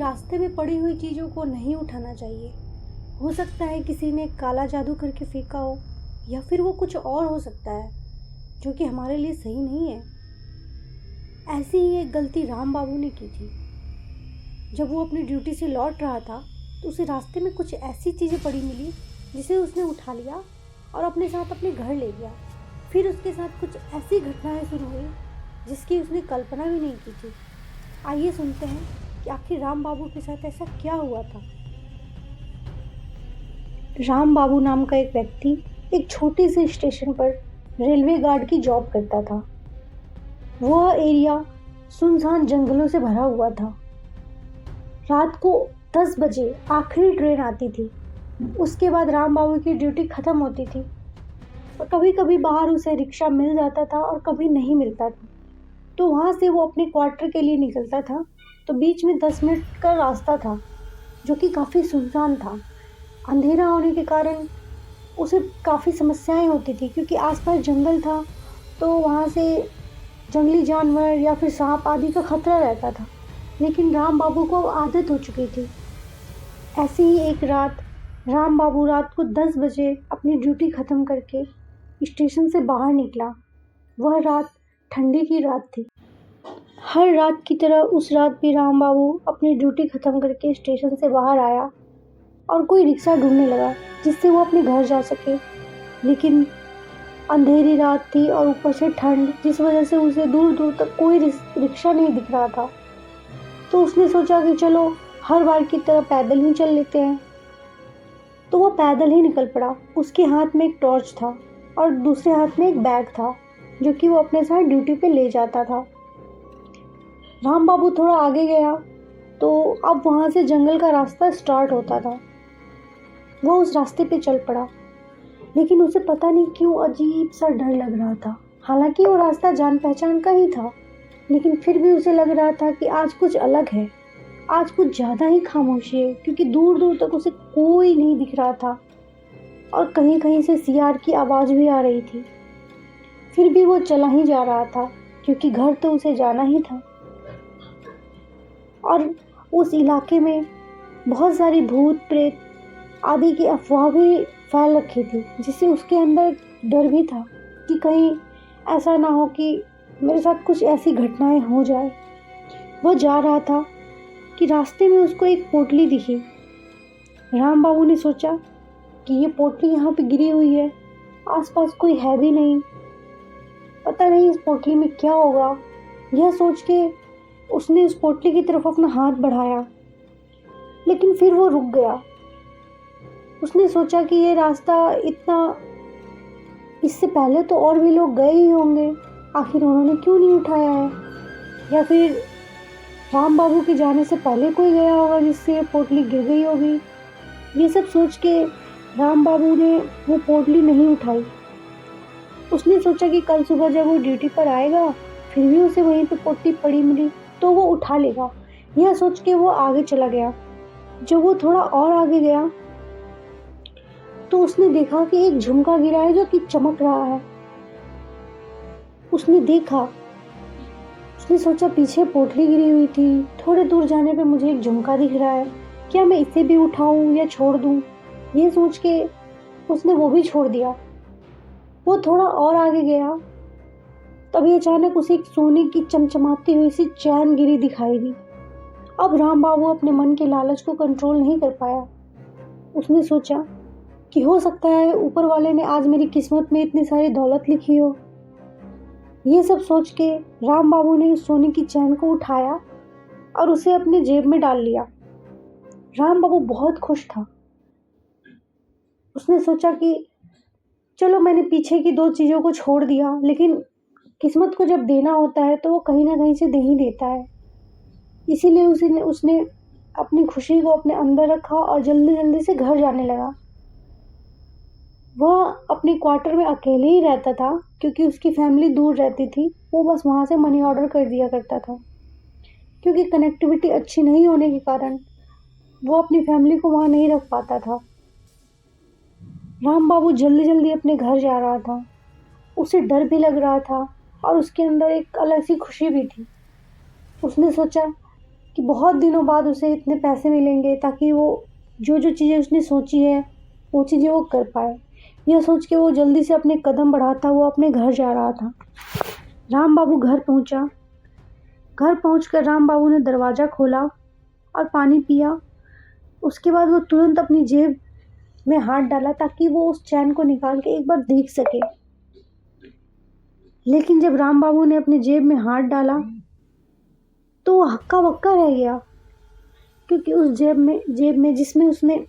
रास्ते में पड़ी हुई चीज़ों को नहीं उठाना चाहिए। हो सकता है किसी ने काला जादू करके फेंका हो, या फिर वो कुछ और हो सकता है जो कि हमारे लिए सही नहीं है। ऐसी ही एक गलती राम बाबू ने की थी। जब वो अपनी ड्यूटी से लौट रहा था तो उसे रास्ते में कुछ ऐसी चीज़ें पड़ी मिली जिसे उसने उठा लिया और अपने साथ अपने घर ले गया। फिर उसके साथ कुछ ऐसी घटनाएं शुरू हुई जिसकी उसने कल्पना भी नहीं की थी। आइए सुनते हैं कि आखिर राम बाबू के साथ ऐसा क्या हुआ था। राम बाबू नाम का एक व्यक्ति एक छोटे से स्टेशन पर रेलवे गार्ड की जॉब करता था। वह एरिया सुनसान जंगलों से भरा हुआ था। रात को 10 बजे आखिरी ट्रेन आती थी। उसके बाद राम बाबू की ड्यूटी खत्म होती थी और कभी कभी बाहर उसे रिक्शा मिल जाता था और कभी नहीं मिलता था। तो वहाँ से वो अपने क्वार्टर के लिए निकलता था। तो बीच में 10 मिनट का रास्ता था जो कि काफ़ी सुनसान था। अंधेरा होने के कारण उसे काफ़ी समस्याएं होती थी क्योंकि आसपास जंगल था। तो वहाँ से जंगली जानवर या फिर सांप आदि का खतरा रहता था। लेकिन राम बाबू को आदत हो चुकी थी। ऐसी ही एक रात राम बाबू रात को 10 बजे अपनी ड्यूटी ख़त्म करके स्टेशन से बाहर निकला। वह रात ठंडी की रात थी। हर रात की तरह उस रात भी राम बाबू अपनी ड्यूटी ख़त्म करके स्टेशन से बाहर आया और कोई रिक्शा ढूंढने लगा जिससे वो अपने घर जा सके। लेकिन अंधेरी रात थी और ऊपर से ठंड, जिस वजह से उसे दूर दूर तक कोई रिक्शा नहीं दिख रहा था। तो उसने सोचा कि चलो हर बार की तरह पैदल ही चल लेते हैं। तो वो पैदल ही निकल पड़ा। उसके हाथ में एक टॉर्च था और दूसरे हाथ में एक बैग था जो कि वो अपने साथ ड्यूटी पे ले जाता था। राम बाबू थोड़ा आगे गया तो अब वहाँ से जंगल का रास्ता स्टार्ट होता था। वो उस रास्ते पे चल पड़ा, लेकिन उसे पता नहीं क्यों अजीब सा डर लग रहा था। हालांकि वो रास्ता जान पहचान का ही था, लेकिन फिर भी उसे लग रहा था कि आज कुछ अलग है। आज कुछ ज़्यादा ही खामोशी है क्योंकि दूर दूर तक उसे कोई नहीं दिख रहा था और कहीं कहीं से सियार की आवाज़ भी आ रही थी। फिर भी वो चला ही जा रहा था क्योंकि घर तो उसे जाना ही था। और उस इलाके में बहुत सारी भूत प्रेत आदि की अफवाह भी फैल रखी थी, जिससे उसके अंदर डर भी था कि कहीं ऐसा ना हो कि मेरे साथ कुछ ऐसी घटनाएं हो जाए। वो जा रहा था कि रास्ते में उसको एक पोटली दिखी। राम बाबू ने सोचा कि ये पोटली यहाँ पे गिरी हुई है, आसपास कोई है भी नहीं, पता नहीं इस पोटली में क्या होगा। यह सोच के उसने उस पोटली की तरफ अपना हाथ बढ़ाया, लेकिन फिर वो रुक गया। उसने सोचा कि ये रास्ता इतना, इससे पहले तो और भी लोग गए ही होंगे, आखिर उन्होंने क्यों नहीं उठाया है, या फिर राम बाबू के जाने से पहले कोई गया होगा जिससे ये पोटली गिर गई होगी। ये सब सोच के राम बाबू ने वो पोटली नहीं उठाई। उसने सोचा कि कल सुबह जब वो ड्यूटी पर आएगा फिर भी उसे वहीं पे पोटली पड़ी मिली तो वो उठा लेगा। यह सोच के वो आगे चला गया। जब वो थोड़ा और आगे गया तो उसने देखा कि एक झुमका गिरा है जो कि चमक रहा है। उसने देखा, उसने सोचा पीछे पोटली गिरी हुई थी, थोड़े दूर जाने पे मुझे एक झुमका दिख रहा है, क्या मैं इसे भी उठाऊं या छोड़ दूं। ये सोच के उसने वो भी छोड़ दिया। वो थोड़ा और आगे गया, तभी अचानक उसे एक सोने की चमचमाती हुई सी चैन गिरी दिखाई दी। अब राम बाबू अपने मन के लालच को कंट्रोल नहीं कर पाया। उसने सोचा कि हो सकता है ऊपर वाले ने आज मेरी किस्मत में इतनी सारी दौलत लिखी हो। ये सब सोच के राम बाबू ने उस सोने की चैन को उठाया और उसे अपने जेब में डाल लिया। राम बाबू बहुत खुश था। उसने सोचा कि चलो मैंने पीछे की दो चीज़ों को छोड़ दिया, लेकिन किस्मत को जब देना होता है तो वो कहीं ना कहीं से दे ही देता है। इसीलिए उसने अपनी खुशी को अपने अंदर रखा और जल्दी जल्दी से घर जाने लगा। वह अपने क्वार्टर में अकेले ही रहता था क्योंकि उसकी फैमिली दूर रहती थी। वो बस वहाँ से मनी ऑर्डर कर दिया करता था क्योंकि कनेक्टिविटी अच्छी नहीं होने के कारण वो अपनी फैमिली को वहाँ नहीं रख पाता था। राम बाबू जल्दी जल्दी अपने घर जा रहा था। उसे डर भी लग रहा था और उसके अंदर एक अलग सी खुशी भी थी। उसने सोचा कि बहुत दिनों बाद उसे इतने पैसे मिलेंगे ताकि वो जो जो चीज़ें उसने सोची है वो चीज़ें वो कर पाए। यह सोच के वो जल्दी से अपने कदम बढ़ाता हुआ अपने घर जा रहा था। राम बाबू घर पहुंचा। घर पहुंचकर राम बाबू ने दरवाज़ा खोला और पानी पिया। उसके बाद वो तुरंत अपनी जेब में हाथ डाला ताकि वो उस चैन को निकाल के एक बार देख सके। लेकिन जब राम बाबू ने अपनी जेब में हाथ डाला तो वो हक्का बक्का रह गया, क्योंकि उस जेब में जिसमें उसने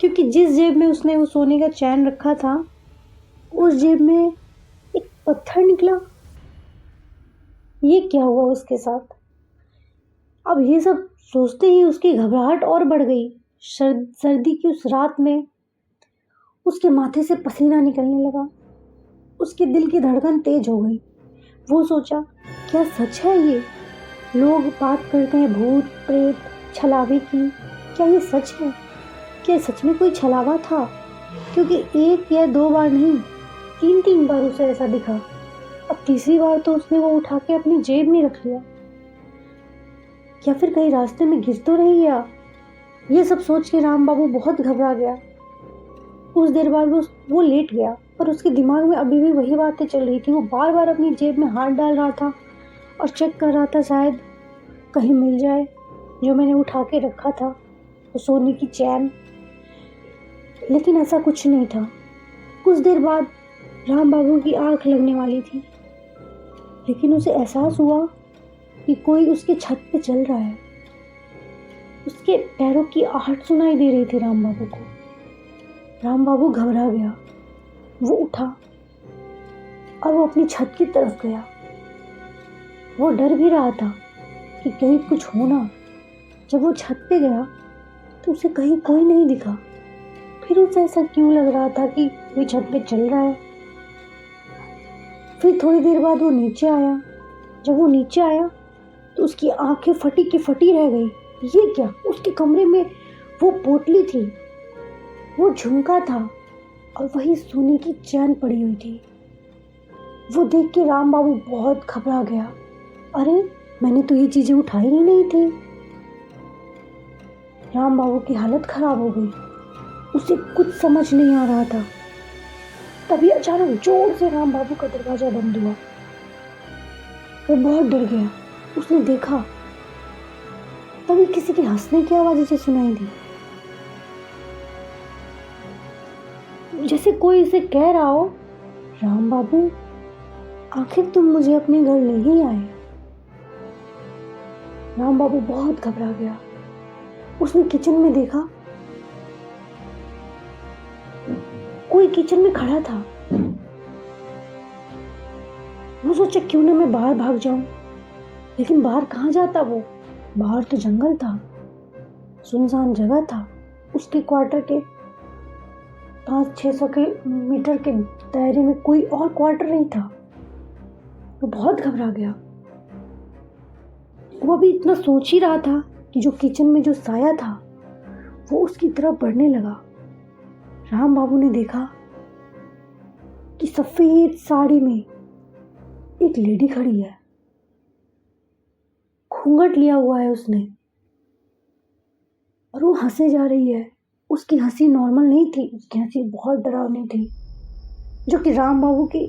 क्योंकि जिस जेब में उसने वो सोने का चैन रखा था उस जेब में एक पत्थर निकला। ये क्या हुआ उसके साथ? अब ये सब सोचते ही उसकी घबराहट और बढ़ गई। सर्दी की उस रात में उसके माथे से पसीना निकलने लगा। उसके दिल की धड़कन तेज हो गई। वो सोचा, क्या सच है ये? लोग बात करते हैं भूत प्रेत छलावे की, क्या ये सच है? क्या सच में कोई छलावा था? क्योंकि एक या दो बार नहीं, तीन तीन बार उसे ऐसा दिखा। अब तीसरी बार तो उसने वो उठा के अपनी जेब में रख लिया। या फिर कहीं रास्ते में गिर तो नहीं गया? ये सब सोच के राम बाबू बहुत घबरा गया। कुछ देर बाद वो लेट गया, पर उसके दिमाग में अभी भी वही बातें चल रही थी। वो बार बार अपनी जेब में हाथ डाल रहा था और चेक कर रहा था, शायद कहीं मिल जाए जो मैंने उठा के रखा था, वो सोने की चैन। लेकिन ऐसा कुछ नहीं था। कुछ देर बाद राम बाबू की आंख लगने वाली थी, लेकिन उसे एहसास हुआ कि कोई उसके छत पे चल रहा है। उसके पैरों की आहट सुनाई दे रही थी राम बाबू को। राम बाबू घबरा गया। वो उठा और वो अपनी छत की तरफ गया। वो डर भी रहा था कि कहीं कुछ हो ना। जब वो छत पे गया तो उसे कहीं कोई नहीं दिखा। फिर उसे ऐसा क्यों लग रहा था कि कोई छत पे चल रहा है। फिर थोड़ी देर बाद वो नीचे आया। जब वो नीचे आया तो उसकी आंखें फटी की फटी रह गई। ये क्या? उसके कमरे में वो पोटली थी, वो झुमका था और वही सोने की चैन पड़ी हुई थी। वो देख के राम बाबू बहुत घबरा गया। अरे, मैंने तो ये चीजें उठाई ही नहीं थी। राम बाबू की हालत खराब हो गई। उसे कुछ समझ नहीं आ रहा था। तभी अचानक जोर से राम बाबू का दरवाजा बंद हुआ। वो बहुत डर गया। उसने देखा, तभी किसी की हंसने की आवाज उसे सुनाई दी, जैसे कोई इसे कह रहा हो, राम बाबू, आखिर तुम मुझे अपने घर नहीं आए। राम बाबू बहुत घबरा गया। उसने किचन में देखा, कोई किचन में खड़ा था। वो सोचा क्यों ना मैं बाहर भाग जाऊं, लेकिन बाहर कहाँ जाता वो? बाहर तो जंगल था, सुनसान जगह था। उसके क्वार्टर के 500-600 मीटर के दायरे में कोई और क्वार्टर नहीं था। वो बहुत घबरा गया। वो अभी इतना सोच ही रहा था कि जो किचन में जो साया था वो उसकी तरफ बढ़ने लगा। राम बाबू ने देखा कि सफेद साड़ी में एक लेडी खड़ी है। घूंघट लिया हुआ है उसने और वो हंसे जा रही है। उसकी हंसी नॉर्मल नहीं थी, उसकी हंसी बहुत डरावनी थी, जो कि राम बाबू की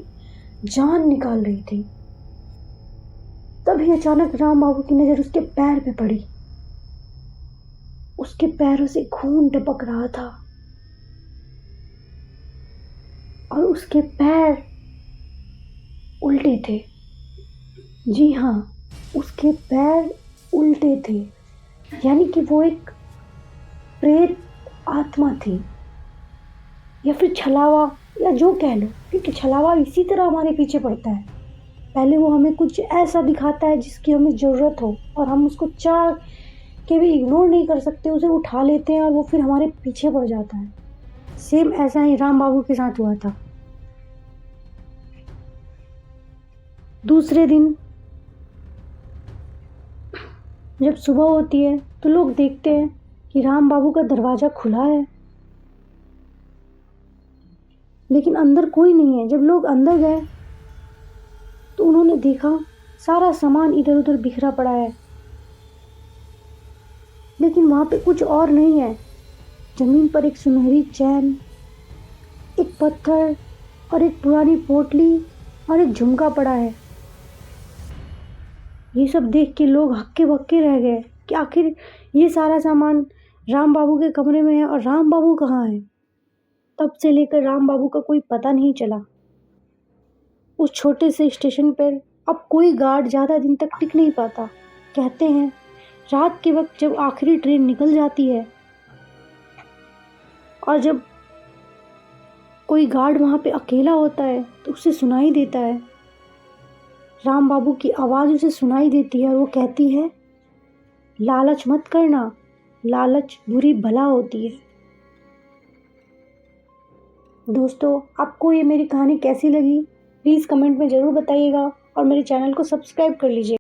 जान निकाल रही थी। तभी अचानक राम बाबू की नजर उसके पैर पे पड़ी। उसके पैरों से खून टपक रहा था और उसके पैर उल्टे थे। जी हाँ, उसके पैर उल्टे थे, यानी कि वो एक प्रेत आत्मा थी, या फिर छलावा, या जो कह लो, क्योंकि छलावा इसी तरह हमारे पीछे पड़ता है। पहले वो हमें कुछ ऐसा दिखाता है जिसकी हमें ज़रूरत हो और हम उसको चाह के भी इग्नोर नहीं कर सकते, उसे उठा लेते हैं और वो फिर हमारे पीछे पड़ जाता है। सेम ऐसा ही राम बाबू के साथ हुआ था। दूसरे दिन जब सुबह होती है तो लोग देखते हैं कि राम बाबू का दरवाज़ा खुला है। लेकिन अंदर कोई नहीं है। जब लोग अंदर गए तो उन्होंने देखा सारा सामान इधर उधर बिखरा पड़ा है, लेकिन वहाँ पे कुछ और नहीं है। जमीन पर एक सुनहरी चैन, एक पत्थर और एक पुरानी पोटली और एक झुमका पड़ा है। ये सब देख के लोग हक्के बक्के रह गए कि आखिर ये सारा सामान राम बाबू के कमरे में है और राम बाबू कहाँ है। तब से लेकर राम बाबू का कोई पता नहीं चला। उस छोटे से स्टेशन पर अब कोई गार्ड ज़्यादा दिन तक टिक नहीं पाता। कहते हैं रात के वक्त जब आखिरी ट्रेन निकल जाती है और जब कोई गार्ड वहाँ पे अकेला होता है तो उसे सुनाई देता है, राम बाबू की आवाज़ उसे सुनाई देती है और वो कहती है, लालच मत करना, लालच बुरी भला होती है। दोस्तों, आपको ये मेरी कहानी कैसी लगी प्लीज़ कमेंट में ज़रूर बताइएगा और मेरे चैनल को सब्सक्राइब कर लीजिए।